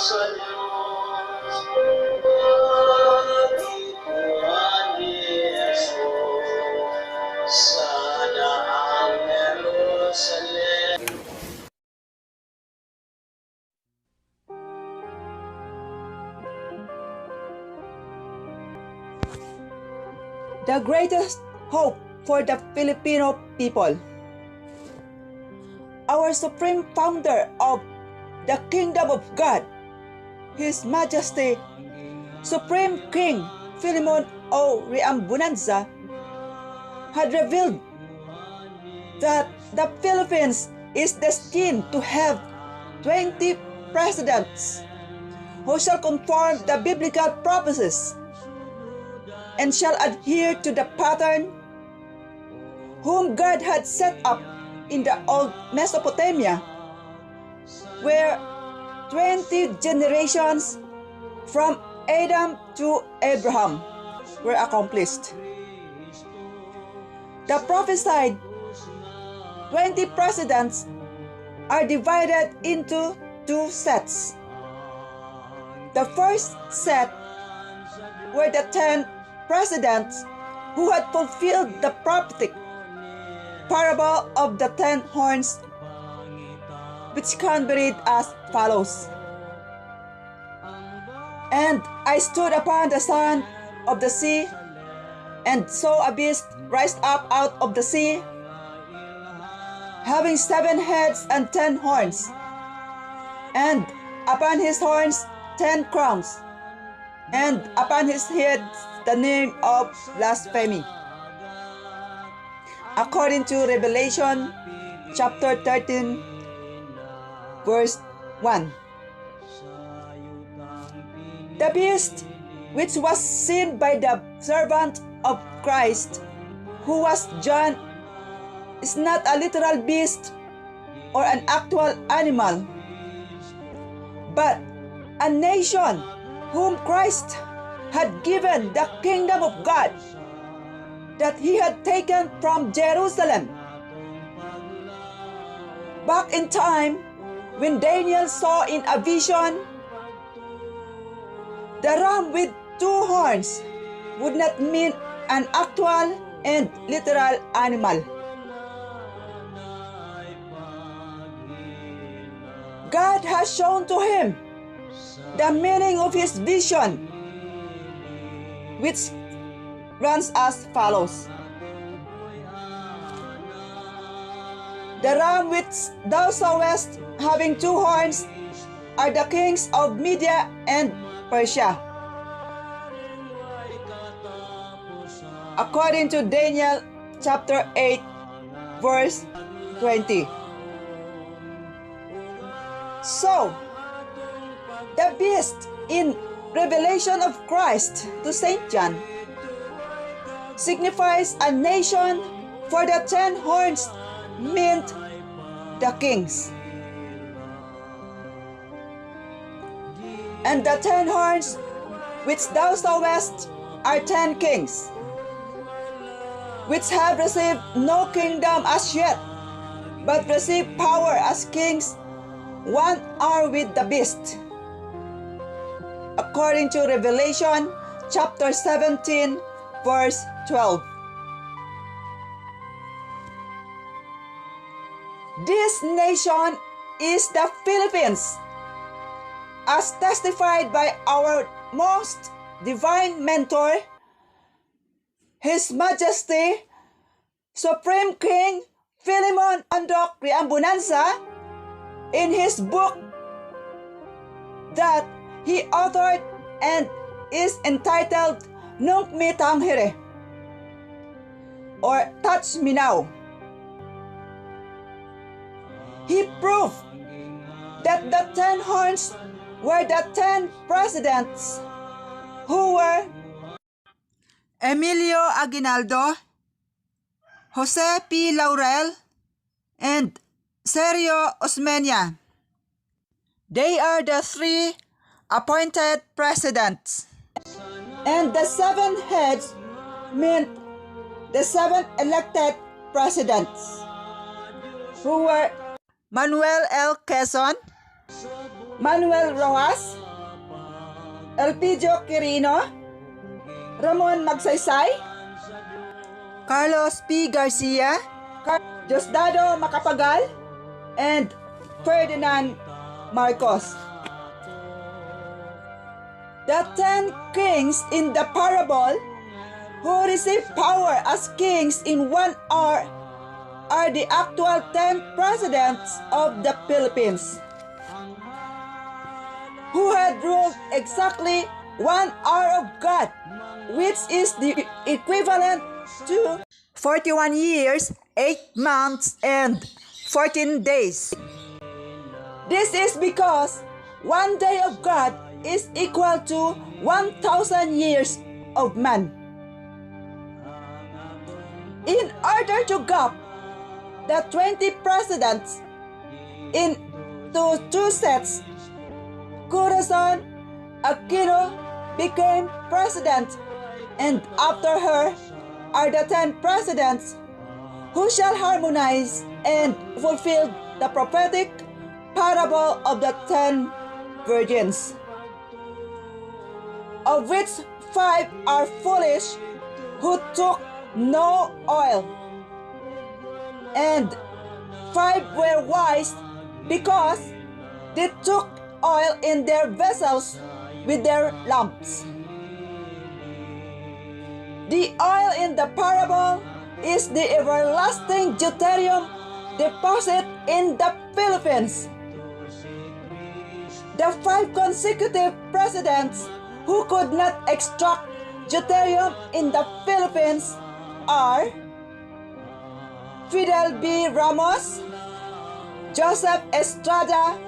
sa Diyos, pagituan ni Jesus sa daang Jerusalem. The greatest hope for the Filipino people. Our supreme founder of the Kingdom of God, His Majesty, Supreme King Philemon O. Riambunanza, had revealed that the Philippines is destined to have 20 presidents who shall conform the biblical prophecies and shall adhere to the pattern whom God had set up in the old Mesopotamia, where 20 generations from Adam to Abraham were accomplished. The prophesied 20 presidents are divided into two sets. The first set were the 10 presidents who had fulfilled the prophetic parable of the 10 horns, which can be read as follows. And I stood upon the sand of the sea, and saw a beast rise up out of the sea, having 7 heads and 10 horns, and upon his horns 10 crowns, and upon his head the name of blasphemy. According to Revelation chapter 13, verse 1. The beast which was seen by the servant of Christ, who was John, is not a literal beast or an actual animal, but a nation whom Christ had given the kingdom of God that he had taken from Jerusalem. Back in time, when Daniel saw in a vision the ram with 2 horns would not mean an actual and literal animal. God has shown to him the meaning of his vision, which runs as follows. The ram which thou sawest having 2 horns are the kings of Media and Persia. According to Daniel chapter 8, verse 20. So, the beast in Revelation of Christ to Saint John signifies a nation, for the 10 horns meant the kings. And the 10 horns which thou sawest are 10 kings, which have received no kingdom as yet, but receive power as kings 1 hour with the beast. According to Revelation chapter 17, verse 12. This nation is the Philippines, as testified by our most divine mentor, His Majesty, Supreme King Philemon Andok Riambunanza, in his book that he authored and is entitled Nung Mi Tanghire, or Touch Me Now. He proved that the 10 horns were the 10 presidents who were Emilio Aguinaldo, Jose P. Laurel, and Sergio Osmeña. They are the 3 appointed presidents. And the 7 heads meant the 7 elected presidents, who were Manuel L. Quezon, Manuel Rojas, Elpidio Quirino, Ramon Magsaysay, Carlos P. Garcia, Diosdado Macapagal, and Ferdinand Marcos. The 10 kings in the parable who received power as kings in 1 hour are the actual 10 presidents of the Philippines, who had ruled exactly 1 hour of God, which is the equivalent to 41 years, 8 months, and 14 days. This is because 1 day of God is equal to 1,000 years of man. In order to group the 20 presidents into 2 sets, Corazon Aquino became president, and after her are the 10 presidents who shall harmonize and fulfill the prophetic parable of the 10 virgins, of which 5 are foolish who took no oil, and 5 were wise because they took oil in their vessels with their lamps. The oil in the parable is the everlasting Deuterium deposit in the Philippines. The 5 consecutive presidents who could not extract Deuterium in the Philippines are Fidel B. Ramos, Joseph Estrada,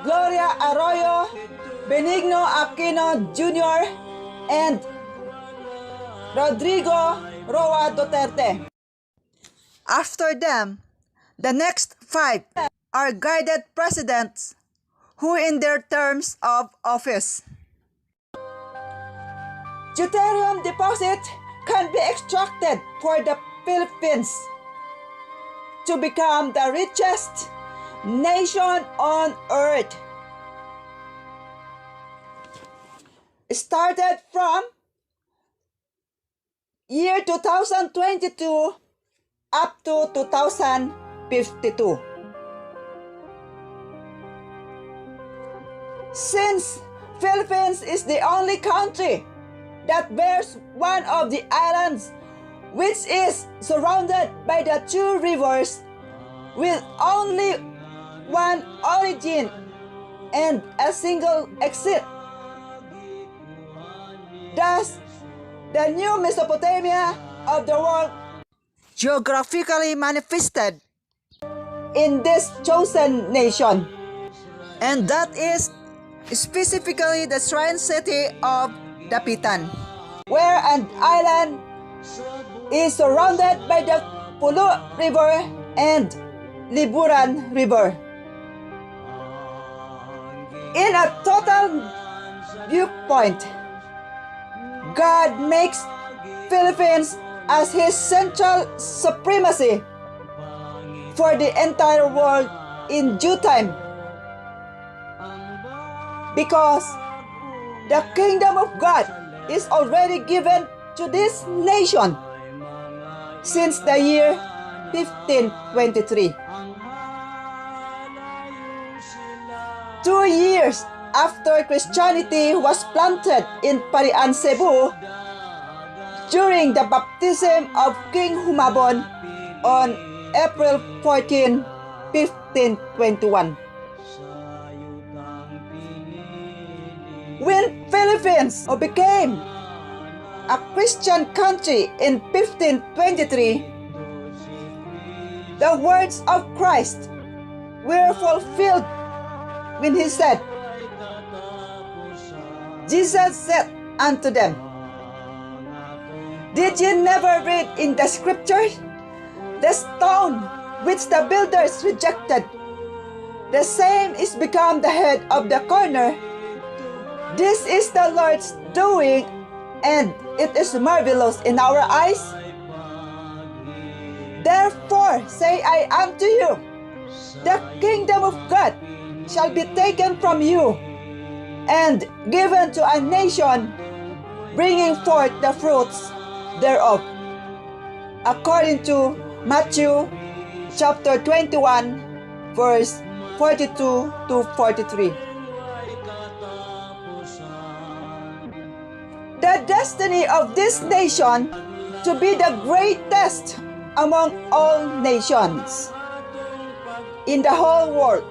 Gloria Arroyo, Benigno Aquino Jr., and Rodrigo Roa Duterte. After them, the next 5 are guided presidents who in their terms of office. Deuterium deposit can be extracted for the Philippines to become the richest nation on earth. Started from year 2022 up to 2052. Since Philippines is the only country that bears one of the islands which is surrounded by the 2 rivers with only one origin and a single exit, thus the new Mesopotamia of the world geographically manifested in this chosen nation, and that is specifically the shrine city of Dapitan, where an island is surrounded by the Pulo River and Liburan River. In a total viewpoint, God makes Philippines as His central supremacy for the entire world in due time, because the kingdom of God is already given to this nation since the year 1523. 2 years after Christianity was planted in Parian, Cebu, during the baptism of King Humabon on April 14, 1521. When Philippines became a Christian country in 1523, the words of Christ were fulfilled when He said, Jesus said unto them, did ye never read in the scriptures, the stone which the builders rejected, the same is become the head of the corner? This is the Lord's doing, and it is marvelous in our eyes. Therefore say I unto you, the kingdom of God shall be taken from you and given to a nation bringing forth the fruits thereof. According to Matthew chapter 21, verse 42 to 43. The destiny of this nation to be the greatest among all nations in the whole world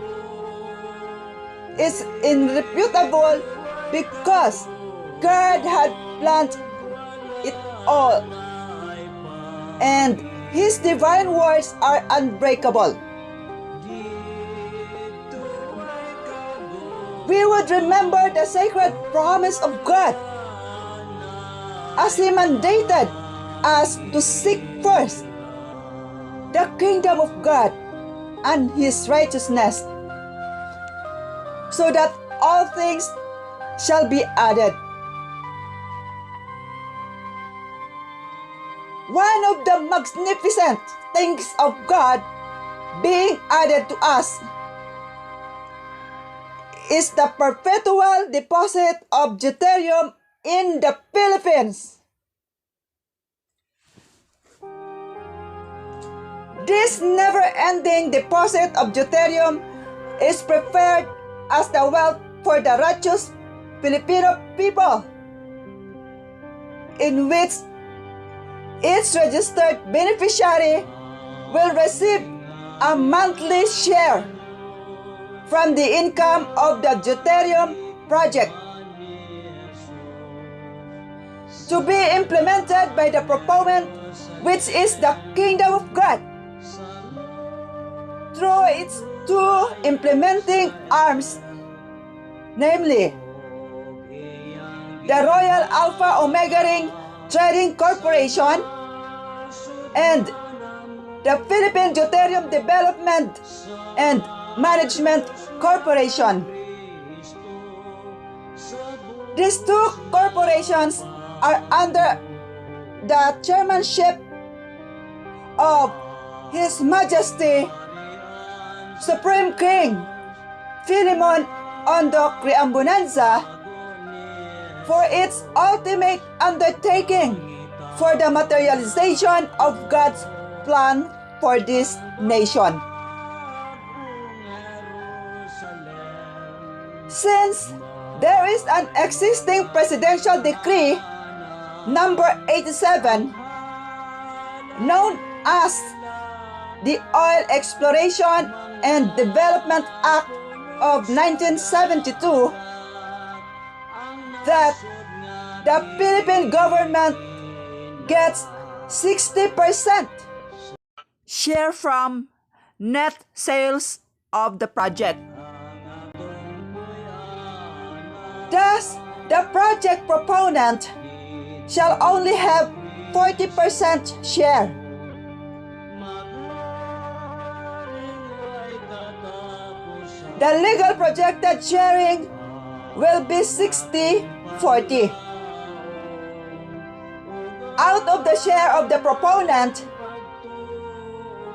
is irrefutable because God had planned it all, and His divine words are unbreakable. We would remember the sacred promise of God as He mandated us to seek first the kingdom of God and His righteousness, so that all things shall be added. One of the magnificent things of God being added to us is the perpetual deposit of Deuterium in the Philippines. This never-ending deposit of Deuterium is prepared as the wealth for the righteous Filipino people, in which each registered beneficiary will receive a monthly share from the income of the Deuterium project, to be implemented by the proponent, which is the kingdom of God, through its two implementing arms, namely the Royal Alpha Omega Ring Trading Corporation and the Philippine Deuterium Development and Management Corporation. These two corporations are under the chairmanship of His Majesty Supreme King Philemon Ondo Criambonanza for its ultimate undertaking for the materialization of God's plan for this nation. Since there is an existing presidential decree number 87 known as the Oil Exploration and Development Act of 1972 that the Philippine government gets 60% share from net sales of the project. Thus, the project proponent shall only have 40% share. The legal projected sharing will be 60-40. Out of the share of the proponent,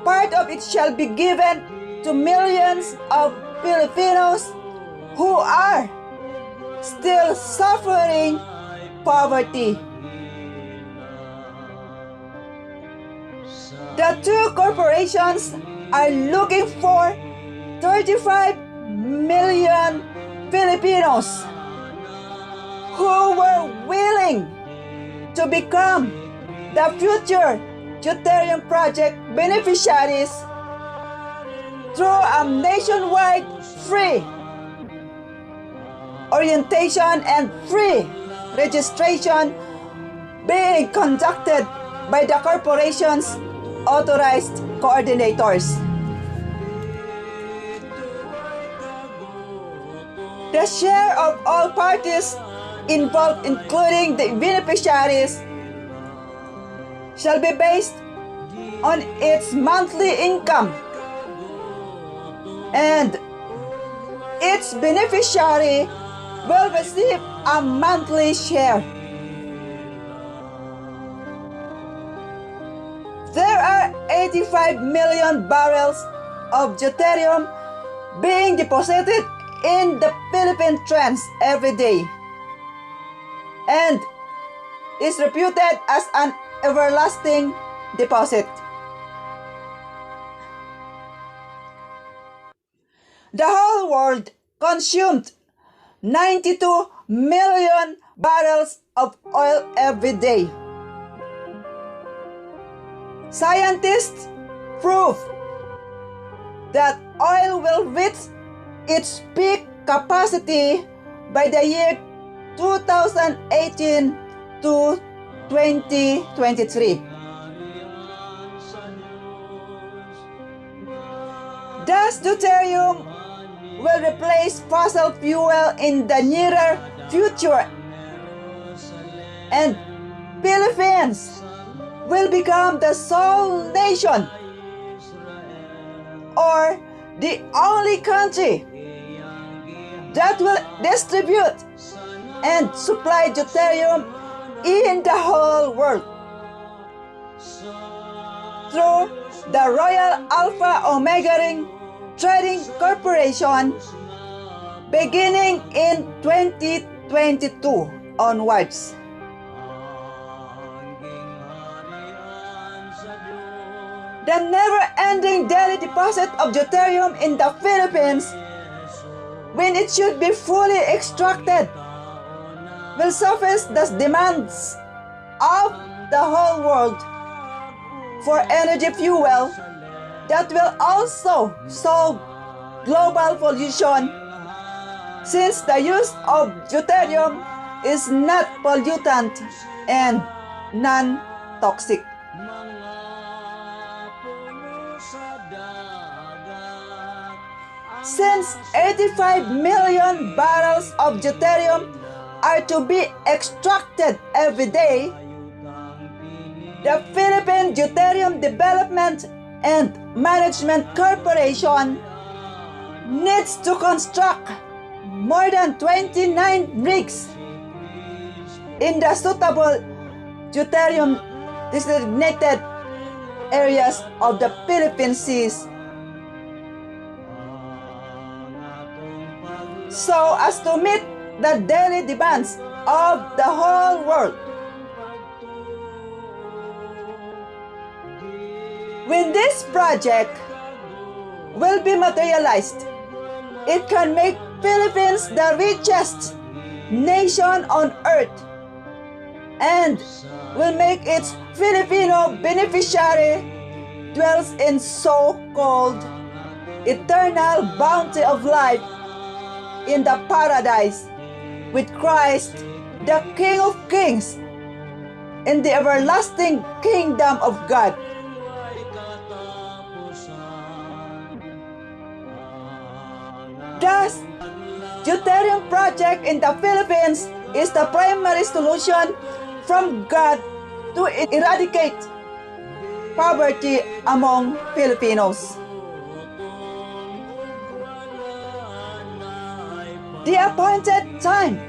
part of it shall be given to millions of Filipinos who are still suffering poverty. The two corporations are looking for 35 million Filipinos who were willing to become the future Deuterium project beneficiaries through a nationwide free orientation and free registration being conducted by the corporation's authorized coordinators. The share of all parties involved, including the beneficiaries, shall be based on its monthly income, and each beneficiary will receive a monthly share. There are 85 million barrels of deuterium being deposited in the Philippine Trench every day, and is reputed as an everlasting deposit. The whole world consumed 92 million barrels of oil every day. Scientists prove that oil will reach its peak capacity by the year 2018 to 2023. Thus, deuterium will replace fossil fuel in the nearer future, and Philippines will become the sole nation or the only country that will distribute and supply deuterium in the whole world through the Royal Alpha Omega Ring Trading Corporation beginning in 2022 onwards. The never-ending daily deposit of deuterium in the Philippines, when it should be fully extracted, will suffice the demands of the whole world for energy fuel that will also solve global pollution, since the use of deuterium is not pollutant and non-toxic. Since 85 million barrels of deuterium are to be extracted every day, the Philippine Deuterium Development and Management Corporation needs to construct more than 29 rigs in the suitable deuterium designated areas of the Philippine seas, so as to meet the daily demands of the whole world. When this project will be materialized, it can make Philippines the richest nation on earth and will make its Filipino beneficiary dwells in so-called eternal bounty of life in the paradise with Christ, the King of Kings, in the everlasting kingdom of God. Thus, deuterium project in the Philippines is the primary solution from God to eradicate poverty among Filipinos. The appointed time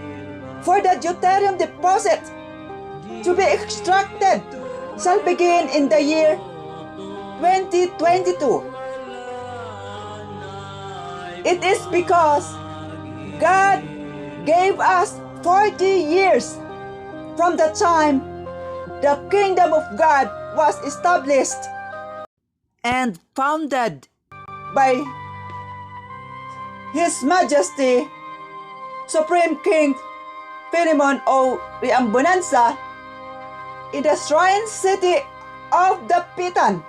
for the deuterium deposit to be extracted shall begin in the year 2022. It is because God gave us 40 years from the time the kingdom of God was established and founded by His Majesty Supreme King Philemon O. Riambonanza in the Shrine City of Dapitan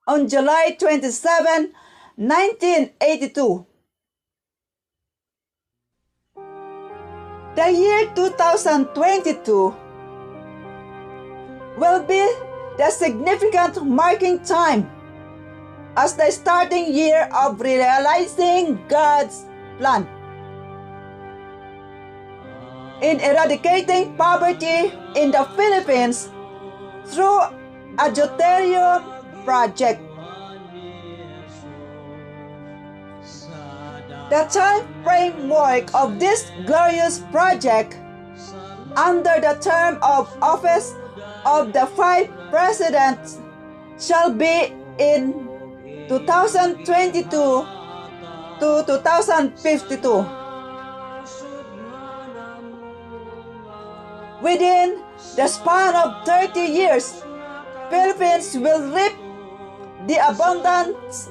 on July 27, 1982. The year 2022 will be the significant marking time as the starting year of realizing God's plan in eradicating poverty in the Philippines through a deuterium project. The time framework of this glorious project under the term of office of the 5 presidents shall be in 2022 to 2052. Within the span of 30 years, Philippines will reap the abundance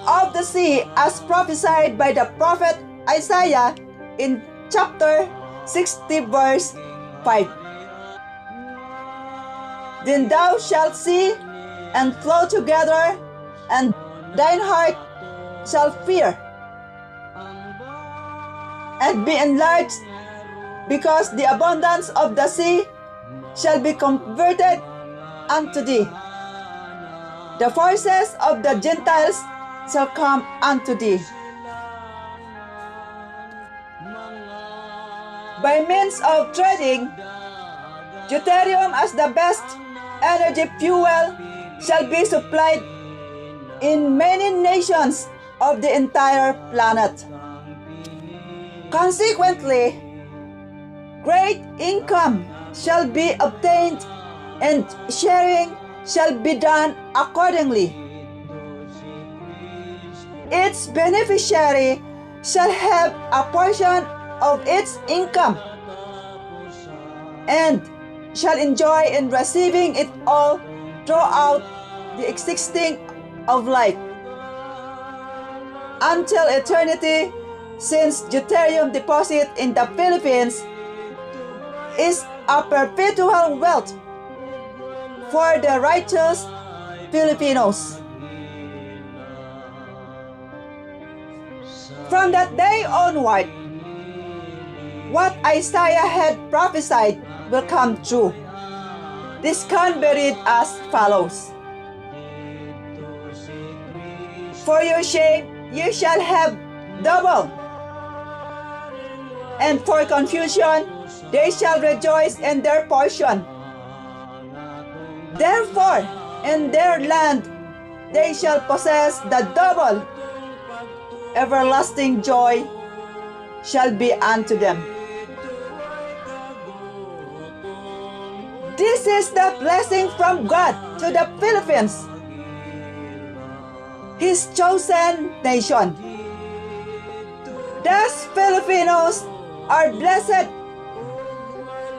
of the sea as prophesied by the prophet Isaiah in chapter 60 verse 5. Then thou shalt see and flow together, and thine heart shall fear and be enlarged, because the abundance of the sea shall be converted unto thee. The forces of the Gentiles shall come unto thee. By means of trading, Deuterium as the best energy fuel shall be supplied in many nations of the entire planet. Consequently, great income shall be obtained, and sharing shall be done accordingly. Its beneficiary shall have a portion of its income, and shall enjoy in receiving it all throughout the existing of life until eternity, since Deuterium deposit in the Philippines is a perpetual wealth for the righteous Filipinos. From that day onward, what Isaiah had prophesied will come true. This can be read as follows. For your shame you shall have double, and for confusion they shall rejoice in their portion. Therefore, in their land they shall possess the double. Everlasting joy shall be unto them. This is the blessing from God to the Philippines, His chosen nation. Thus, Filipinos are blessed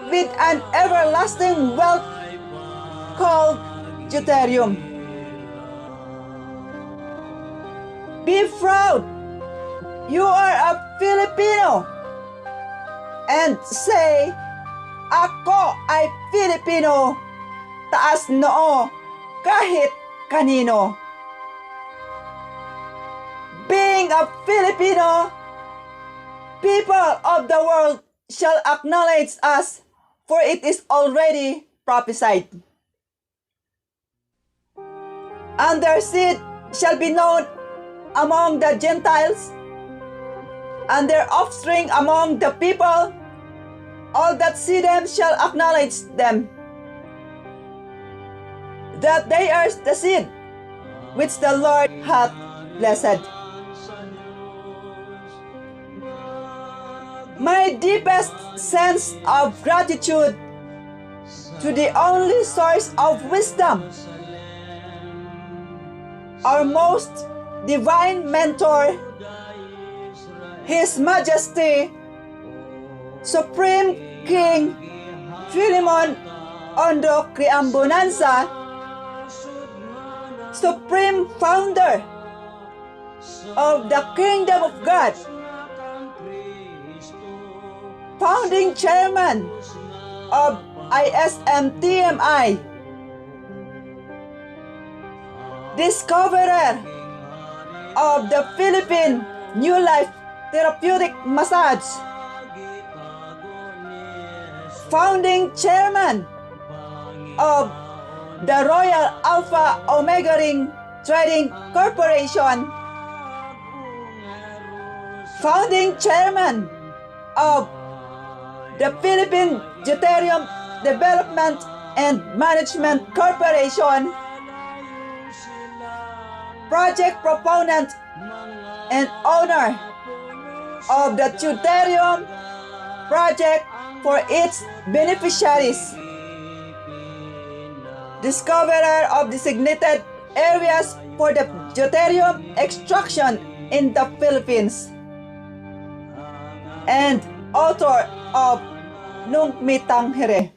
with an everlasting wealth called Deuterium. Be proud, you are a Filipino, and say, ako ay Filipino, taas noo kahit kanino. Being a Filipino, people of the world shall acknowledge us, for it is already prophesied. And their seed shall be known among the Gentiles, and their offspring among the people. All that see them shall acknowledge them, that they are the seed which the Lord hath blessed. My deepest sense of gratitude to the only source of wisdom, our most divine mentor, His Majesty, Supreme King Philemon Ondo Criambonanza, Supreme Founder of the Kingdom of God, Founding Chairman of ISM-TMI, Discoverer of the Philippine New Life Therapeutic Massage, Founding Chairman of the Royal Alpha Omega Ring Trading Corporation, Founding Chairman of the Philippine Deuterium Development and Management Corporation, Project Proponent and owner of the Deuterium Project for its beneficiaries, discoverer of designated areas for the Deuterium extraction in the Philippines and author of Nung Mitang Here.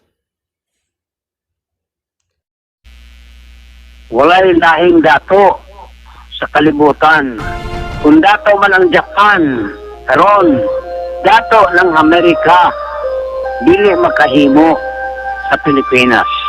Walay lahing dato sa kalibutan. Kung dato man ang Japan, karon dato ng Amerika, dili makahimo sa Pilipinas.